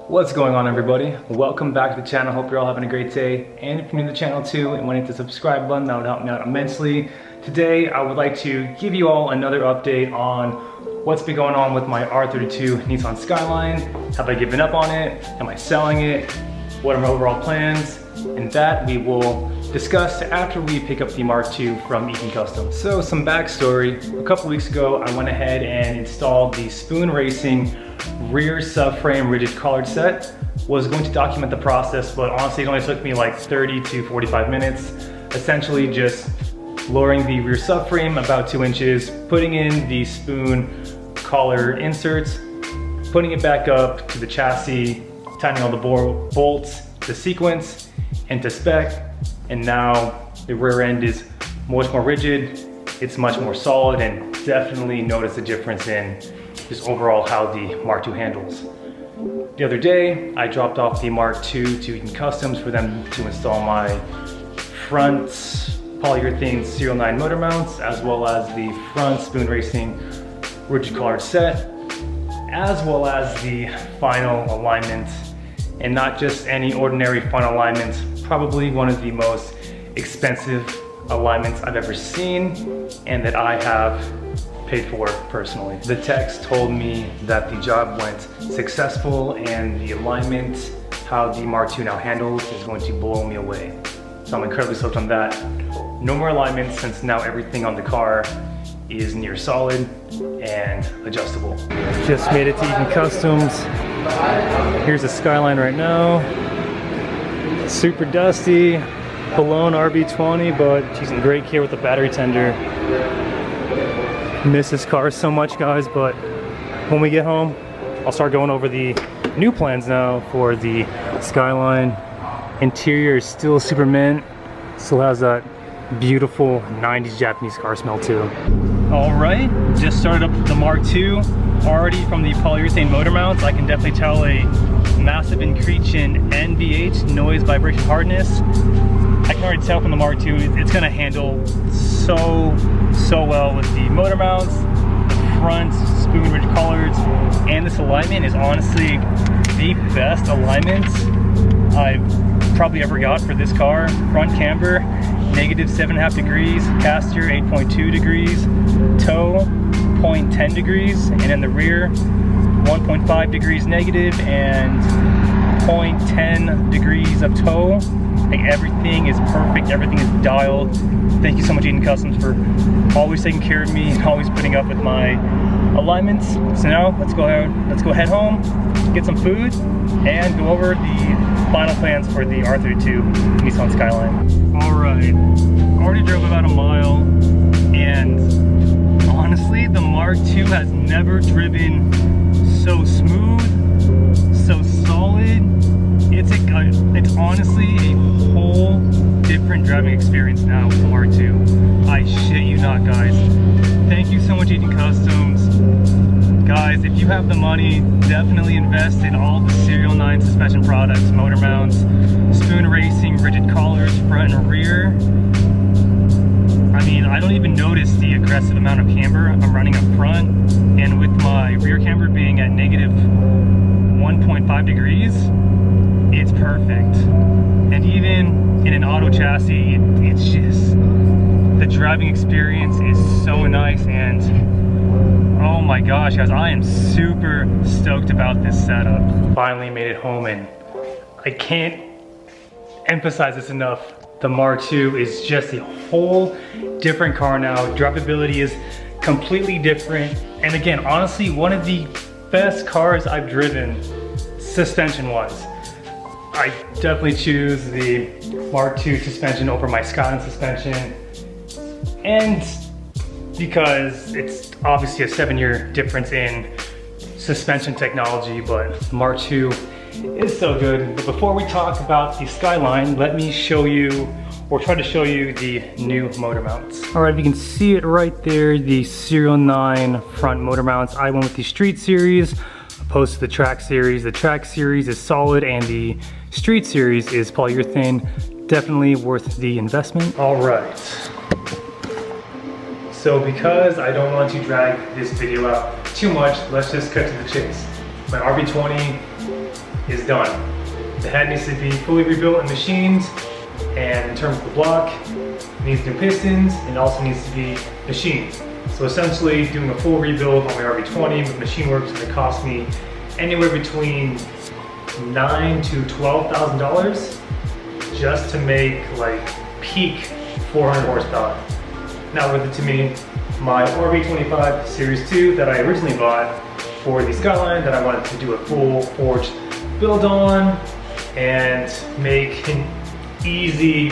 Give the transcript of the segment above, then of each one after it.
What's going on, everybody? Welcome back to the channel. Hope you're all having a great day. And if you're new to the channel too and want to hit the subscribe button, that would help me out immensely. Today I would like to give you all another update on what's been going on with my R32 Nissan Skyline. Have I given up on it? Am I selling it? What are my overall plans? And that we will discuss after we pick up the Mark II from Eaton Custom. So some backstory. A couple weeks ago I went ahead and installed the Spoon Racing rear subframe rigid collared set. Was going to document the process, but honestly it only took me like 30 to 45 minutes. Essentially just lowering the rear subframe about 2 inches, putting in the Spoon collar inserts, putting it back up to the chassis, tightening all the bolts to sequence and to spec, and now the rear end is much more rigid, it's much more solid, and definitely notice the difference in just overall how the Mark II handles. The other day, I dropped off the Mark II to Eaton Customs for them to install my front polyurethane Serial 9 motor mounts, as well as the front Spoon Racing rigid collared set, as well as the final alignment. And not just any ordinary final alignment, probably one of the most expensive alignments I've ever seen and that I have paid for personally. The techs told me that the job went successful and the alignment, how the Mark II now handles, is going to blow me away. So I'm incredibly stoked on that. No more alignments since now everything on the car is near solid and adjustable. Just made it to Eaton Customs. Here's the Skyline right now. Super dusty, blown RB20, but she's in great care with the battery tender. Miss this car so much, guys, but when we get home, I'll start going over the new plans now for the Skyline. Interior is still super mint, still has that beautiful 90s Japanese car smell too. All right, just started up the Mark II. Already from the polyurethane motor mounts, I can definitely tell a massive increase in NVH, noise vibration hardness. I can already tell from the Mark II, it's gonna handle so well with the motor mounts, the front Spoon rigid collards, and this alignment is honestly the best alignment I've probably ever got for this car. Front camber, -7.5 degrees, caster 8.2 degrees, toe 0.10 degrees, and in the rear 1.5 degrees negative and 0.10 degrees of toe. Like, everything is perfect, everything is dialed. Thank you so much, Eaton Customs, for always taking care of me and always putting up with my alignments. So now let's go head home, get some food, and go over the final plans for the R32 Nissan Skyline. All right, already drove about a mile, and honestly, the Mark II has never driven so smooth, so solid. It's honestly a whole different driving experience now with the Mark II. I shit you not, guys. Thank you so much, Eaton Customs. Guys, if you have the money, definitely invest in all the Serial 9 suspension products, motor mounts, Spoon Racing, rigid collars, front and rear. I mean, I don't even notice the aggressive amount of camber I'm running up front, and with my rear camber being at -1.5 degrees, it's perfect. And even in an auto chassis, it's just, the driving experience is so nice, and oh my gosh, guys, I am super stoked about this setup. Finally made it home, and I can't emphasize this enough. The Mark II is just a whole different car now. Drivability is completely different. And again, honestly, one of the best cars I've driven suspension-wise. I definitely choose the Mark II suspension over my Skyline suspension. And because it's obviously a 7-year difference in suspension technology, but the Mark II is so good. But before we talk about the Skyline, let me show you, or try to show you, the new motor mounts. All right, you can see it right there, the Serial 9 front motor mounts. I went with the Street Series opposed to the Track Series. The Track Series is solid and the Street Series is polyurethane. Definitely worth the investment. All right. So because I don't want to drag this video out too much, let's just cut to the chase. My RB20 is done. The head needs to be fully rebuilt and machined, and in terms of the block, it needs new pistons and also needs to be machined. So essentially doing a full rebuild on my RV20 with machine work is going to cost me anywhere between $9,000 to $12,000 just to make like peak 400 horsepower. Not worth it to me. My RV25 Series 2 that I originally bought for the Skyline that I wanted to do a full forged build on and make an easy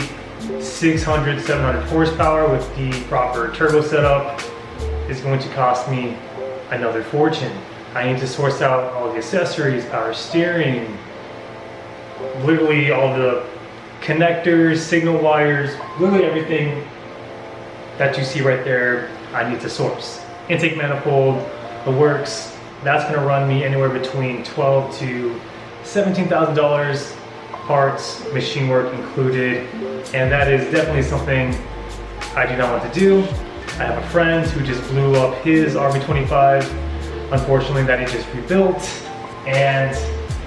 600, 700 horsepower with the proper turbo setup is going to cost me another fortune. I need to source out all the accessories, power steering, literally all the connectors, signal wires, literally everything that you see right there I need to source. Intake manifold, the works, that's gonna run me anywhere between $12,000 to $17,000, parts, machine work included, and that is definitely something I do not want to do. I have a friend who just blew up his RV25, unfortunately that he just rebuilt, and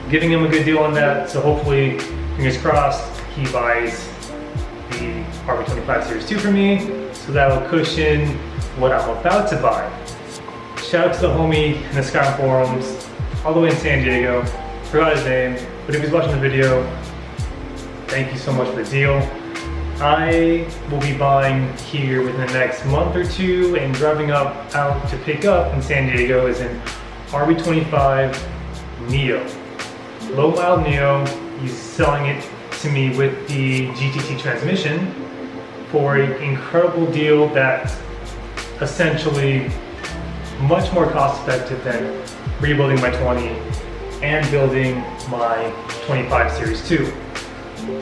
giving him a good deal on that, so hopefully, fingers crossed, he buys the RV25 Series 2 for me, so that will cushion what I'm about to buy. Shout out to the homie in the Skyline forums, all the way in San Diego, forgot his name, but if he's watching the video, thank you so much for the deal. I will be buying here within the next month or two and driving out to pick up in San Diego is an RV25 Neo. Low mild Neo, he's selling it to me with the GTT transmission for an incredible deal that essentially much more cost effective than rebuilding my 20 and building my 25 Series 2.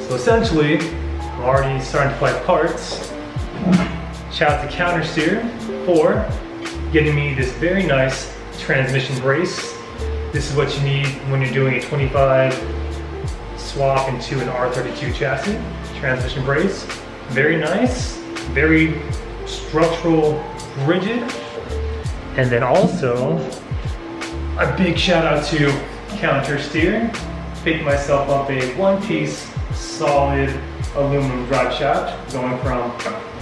So essentially, I'm already starting to apply parts. Shout out to Countersteer for getting me this very nice transmission brace. This is what you need when you're doing a 25 swap into an R32 chassis. Transmission brace, very nice, very structural, rigid. And then also, a big shout out to Countersteer. Picked myself up a one-piece solid aluminum drive shaft going from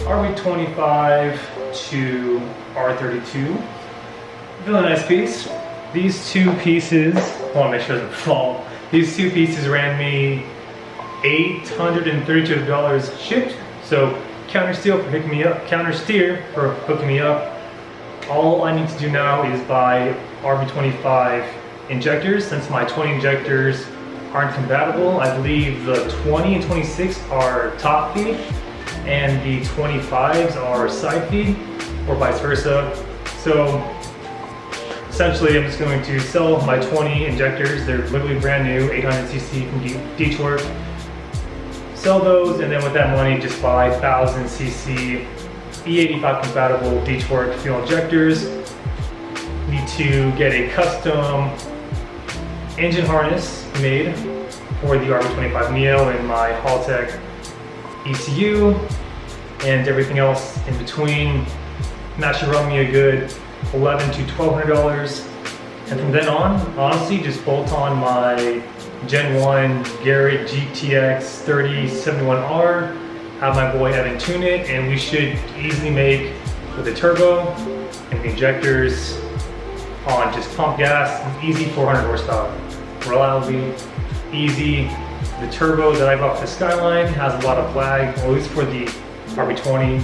RV25 to R32. Really nice piece. These two pieces, I want to make sure it doesn't fall. These two pieces ran me $832 shipped. So Countersteer for hooking me up. Countersteer for hooking me up. All I need to do now is buy RV25 injectors, since my 20 injectors aren't compatible. I believe the 20 and 26 are top feed and the 25s are side feed, or vice versa. So essentially I'm just going to sell my 20 injectors. They're literally brand new, 800cc from Detroit. Sell those, and then with that money just buy 1000cc E85 compatible Detroit fuel injectors. Need to get a custom engine harness made for the RV25 Neo and my Haltech ECU and everything else in between. And that should run me a good $1,100 to $1,200. And from then on, honestly, just bolt on my Gen 1 Garrett GTX 3071R, have my boy Evan tune it, and we should easily make with the turbo and the injectors on just pump gas, easy 400 horsepower. Reliably, easy. The turbo that I bought for the Skyline has a lot of lag, at least for the RV20.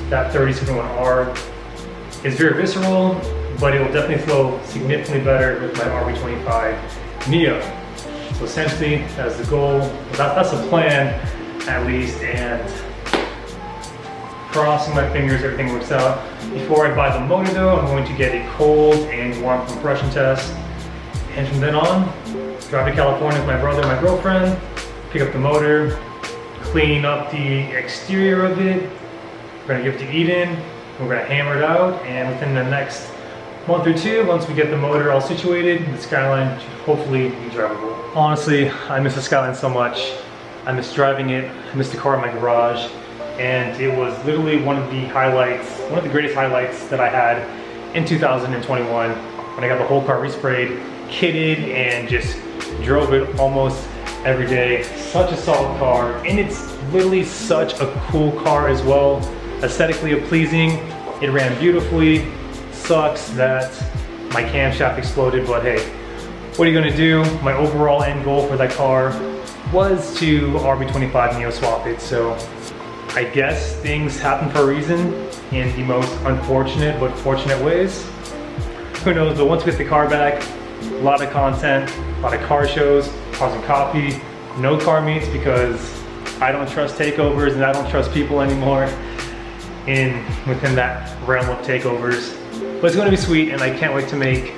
That 3071R is very visceral, but it will definitely flow significantly better with my RV25 Neo. So essentially, that's the goal. That's the plan, at least, and crossing my fingers, everything works out. Before I buy the motor though, I'm going to get a cold and warm compression test. And from then on, drive to California with my brother and my girlfriend, pick up the motor, clean up the exterior of it. We're gonna give it to Eden, we're gonna hammer it out, and within the next month or two, once we get the motor all situated, the Skyline should hopefully be drivable. Honestly, I miss the Skyline so much. I miss driving it, I miss the car in my garage, and it was literally one of the highlights, one of the greatest highlights that I had in 2021 when I got the whole car resprayed, kitted, and just drove it almost every day. Such a solid car, and it's literally such a cool car as well. Aesthetically pleasing, it ran beautifully. Sucks that my camshaft exploded, but hey, what are you gonna do? My overall end goal for that car was to RB25 Neo swap it, so I guess things happen for a reason in the most unfortunate but fortunate ways. Who knows, but once we get the car back, a lot of content, a lot of car shows, cars and coffee, no car meets because I don't trust takeovers and I don't trust people anymore within that realm of takeovers. But it's gonna be sweet and I can't wait to make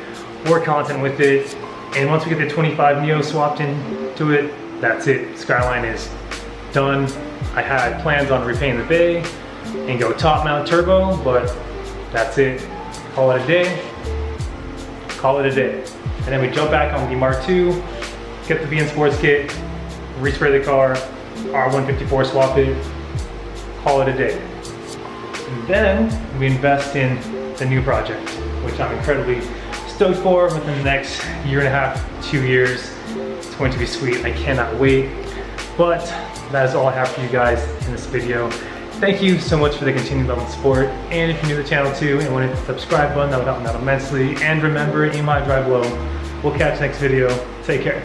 more content with it. And once we get the 25 Neo swapped into it, that's it. Skyline is done. I had plans on repainting the bay and go top mount turbo, but that's it. Call it a day. Call it a day. And then we jump back on the Mark II, get the VN Sports kit, respray the car, R154 swap it, call it a day. And then we invest in the new project, which I'm incredibly stoked for within the next year and a half, 2 years. It's going to be sweet, I cannot wait. But that is all I have for you guys in this video. Thank you so much for the continued love and support. And if you're new to the channel too and want to hit the subscribe button, that would help me out immensely. And remember, aim high, drive low. We'll catch next video. Take care.